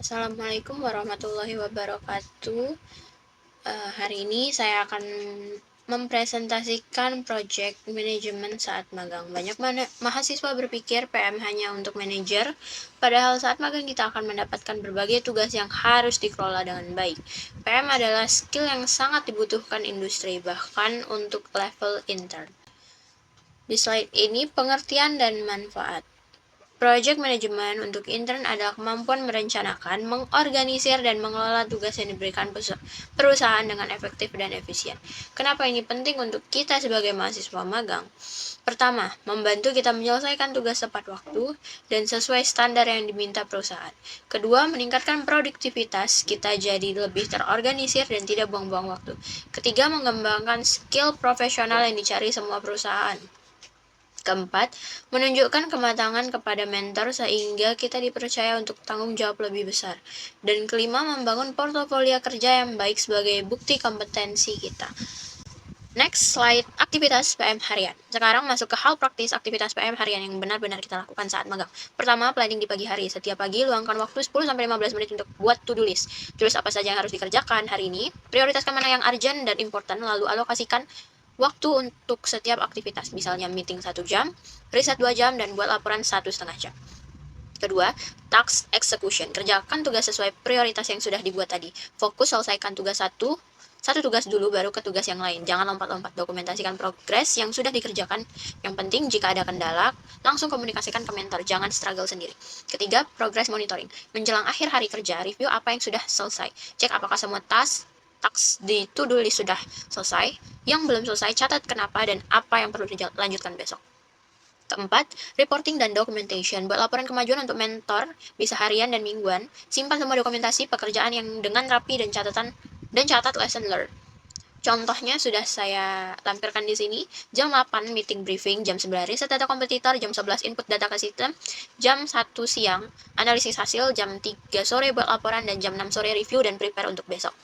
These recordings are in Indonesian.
Assalamualaikum warahmatullahi wabarakatuh. Hari ini saya akan mempresentasikan project manajemen saat magang. Banyak mahasiswa berpikir PM hanya untuk manajer, padahal saat magang kita akan mendapatkan berbagai tugas yang harus dikelola dengan baik. PM adalah skill yang sangat dibutuhkan industri, bahkan untuk level intern. Di slide ini pengertian dan manfaat. Project Management untuk intern adalah kemampuan merencanakan, mengorganisir, dan mengelola tugas yang diberikan perusahaan dengan efektif dan efisien. Kenapa ini penting untuk kita sebagai mahasiswa magang? Pertama, membantu kita menyelesaikan tugas tepat waktu dan sesuai standar yang diminta perusahaan. Kedua, meningkatkan produktivitas, kita jadi lebih terorganisir dan tidak buang-buang waktu. Ketiga, mengembangkan skill profesional yang dicari semua perusahaan. Keempat, menunjukkan kematangan kepada mentor sehingga kita dipercaya untuk tanggung jawab lebih besar. Dan kelima, membangun portofolio kerja yang baik sebagai bukti kompetensi kita. Next slide, aktivitas PM harian. Sekarang masuk ke hal praktis aktivitas PM harian yang benar-benar kita lakukan saat magang. Pertama, planning di pagi hari. Setiap pagi luangkan waktu 10-15 menit untuk buat to-do list. Tulis apa saja yang harus dikerjakan hari ini, prioritaskan mana yang urgent dan important, lalu alokasikan waktu untuk setiap aktivitas, misalnya meeting 1 jam, riset 2 jam, dan buat laporan 1,5 jam. Kedua, task execution. Kerjakan tugas sesuai prioritas yang sudah dibuat tadi. Fokus selesaikan tugas satu tugas dulu baru ke tugas yang lain. Jangan lompat-lompat. Dokumentasikan progres yang sudah dikerjakan. Yang penting jika ada kendala, langsung komunikasikan ke mentor. Jangan struggle sendiri. Ketiga, progress monitoring. Menjelang akhir hari kerja, review apa yang sudah selesai. Cek apakah semua task di to-do list sudah selesai. Yang belum selesai, catat kenapa dan apa yang perlu dilanjutkan besok. Keempat, reporting dan documentation. Buat laporan kemajuan untuk mentor, bisa harian dan mingguan. Simpan semua dokumentasi pekerjaan yang dengan rapi dan catat lesson learned. Contohnya sudah saya tampilkan di sini. Jam 8 meeting briefing, jam 9 riset data kompetitor, jam 11 input data ke sistem, jam 1 siang analisis hasil, jam 3 sore buat laporan, dan jam 6 sore review dan prepare untuk besok.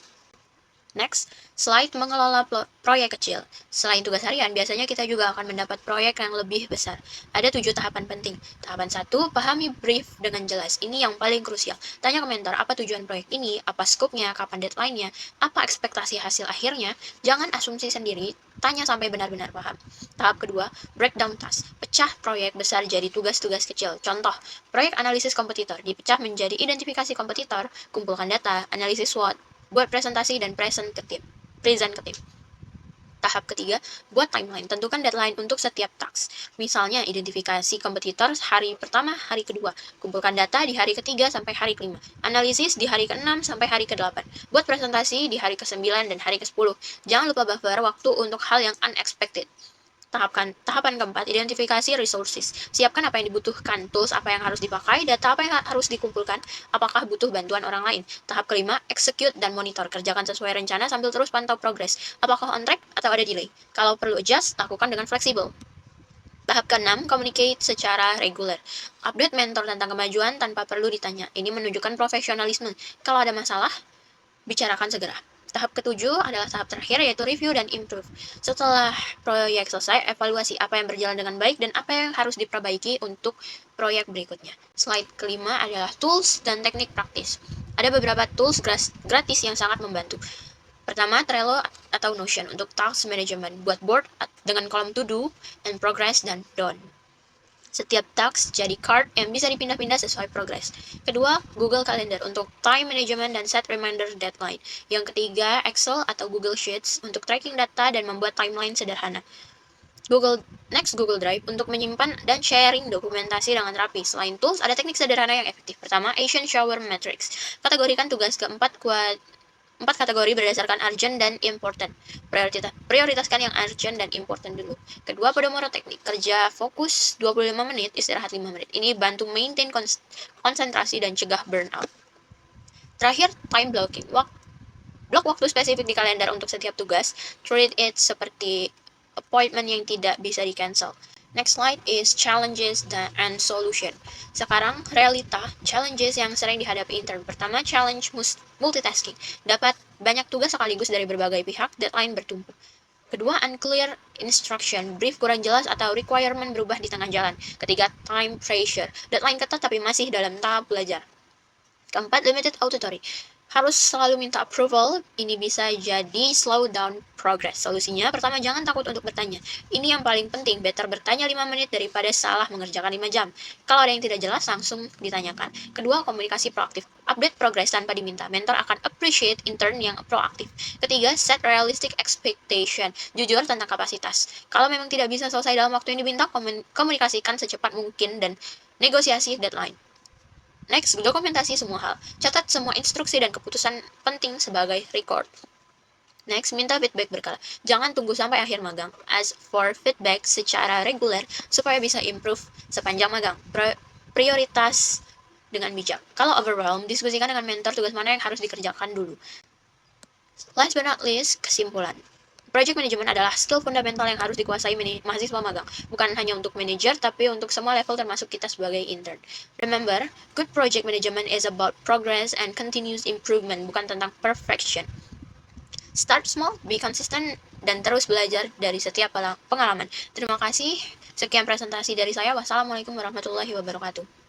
Next, slide mengelola proyek kecil. Selain tugas harian, biasanya kita juga akan mendapat proyek yang lebih besar. Ada 7 tahapan penting. Tahapan 1, pahami brief dengan jelas. Ini yang paling krusial. Tanya ke mentor, apa tujuan proyek ini, apa skopnya, kapan deadline-nya, apa ekspektasi hasil akhirnya. Jangan asumsi sendiri, tanya sampai benar-benar paham. Tahap kedua, breakdown task. Pecah proyek besar jadi tugas-tugas kecil. Contoh, proyek analisis kompetitor dipecah menjadi identifikasi kompetitor, kumpulkan data, analisis SWOT, buat presentasi dan present ke tim. Tahap ketiga, buat timeline. Tentukan deadline untuk setiap task. Misalnya, identifikasi kompetitor hari pertama, hari kedua. Kumpulkan data di hari ketiga sampai hari kelima. Analisis di hari ke-6 sampai hari ke-8. Buat presentasi di hari ke-9 dan hari ke-10. Jangan lupa buffer waktu untuk hal yang unexpected. Tahapan keempat, identifikasi resources. Siapkan apa yang dibutuhkan, tools apa yang harus dipakai, data apa yang harus dikumpulkan, apakah butuh bantuan orang lain. Tahap kelima, execute dan monitor. Kerjakan sesuai rencana sambil terus pantau progres. Apakah on track atau ada delay? Kalau perlu adjust, lakukan dengan fleksibel. Tahap ke-6, communicate secara reguler. Update mentor tentang kemajuan tanpa perlu ditanya. Ini menunjukkan profesionalisme. Kalau ada masalah, bicarakan segera. Tahap ketujuh adalah tahap terakhir, yaitu review dan improve. Setelah proyek selesai, evaluasi apa yang berjalan dengan baik dan apa yang harus diperbaiki untuk proyek berikutnya. Slide kelima adalah tools dan teknik praktis. Ada beberapa tools gratis yang sangat membantu. Pertama, Trello atau Notion untuk task management. Buat board dengan kolom to do, and progress, dan done. Setiap task jadi card yang bisa dipindah-pindah sesuai progres. Kedua, Google Calendar untuk time management dan set reminder deadline. Yang ketiga, Excel atau Google Sheets untuk tracking data dan membuat timeline sederhana. Google Drive untuk menyimpan dan sharing dokumentasi dengan rapi. Selain tools, ada teknik sederhana yang efektif. Pertama, Eisenhower Matrix. Kategorikan tugas ke 4 kategori berdasarkan urgent dan important. Prioritaskan yang urgent dan important dulu. Kedua, Pomodoro teknik. Kerja fokus 25 menit, istirahat 5 menit. Ini bantu maintain konsentrasi dan cegah burnout. Terakhir, time blocking. Blok waktu spesifik di kalender untuk setiap tugas. Treat it seperti appointment yang tidak bisa di-cancel. Next slide is challenges and solution. Sekarang, realita, challenges yang sering dihadapi intern. Pertama, challenge multitasking. Dapat banyak tugas sekaligus dari berbagai pihak, deadline bertumpuk. Kedua, unclear instruction. Brief kurang jelas atau requirement berubah di tengah jalan. Ketiga, time pressure. Deadline ketat tapi masih dalam tahap belajar. Keempat, limited auditory. Harus selalu minta approval, ini bisa jadi slow down progress. Solusinya, pertama jangan takut untuk bertanya. Ini yang paling penting, better bertanya 5 menit daripada salah mengerjakan 5 jam. Kalau ada yang tidak jelas, langsung ditanyakan. Kedua, komunikasi proaktif. Update progress tanpa diminta. Mentor akan appreciate intern yang proaktif. Ketiga, set realistic expectation. Jujur tentang kapasitas. Kalau memang tidak bisa selesai dalam waktu yang diminta, komunikasikan secepat mungkin dan negosiasi deadline. Next, dokumentasi semua hal. Catat semua instruksi dan keputusan penting sebagai record. Next, minta feedback berkala. Jangan tunggu sampai akhir magang. Ask for feedback secara reguler supaya bisa improve sepanjang magang. Prioritas dengan bijak. Kalau overwhelmed, diskusikan dengan mentor tugas mana yang harus dikerjakan dulu. Last but not least, kesimpulan. Project management adalah skill fundamental yang harus dikuasai mahasiswa magang. Bukan hanya untuk manajer, tapi untuk semua level termasuk kita sebagai intern. Remember, good project management is about progress and continuous improvement, bukan tentang perfection. Start small, be consistent, dan terus belajar dari setiap pengalaman. Terima kasih. Sekian presentasi dari saya. Wassalamualaikum warahmatullahi wabarakatuh.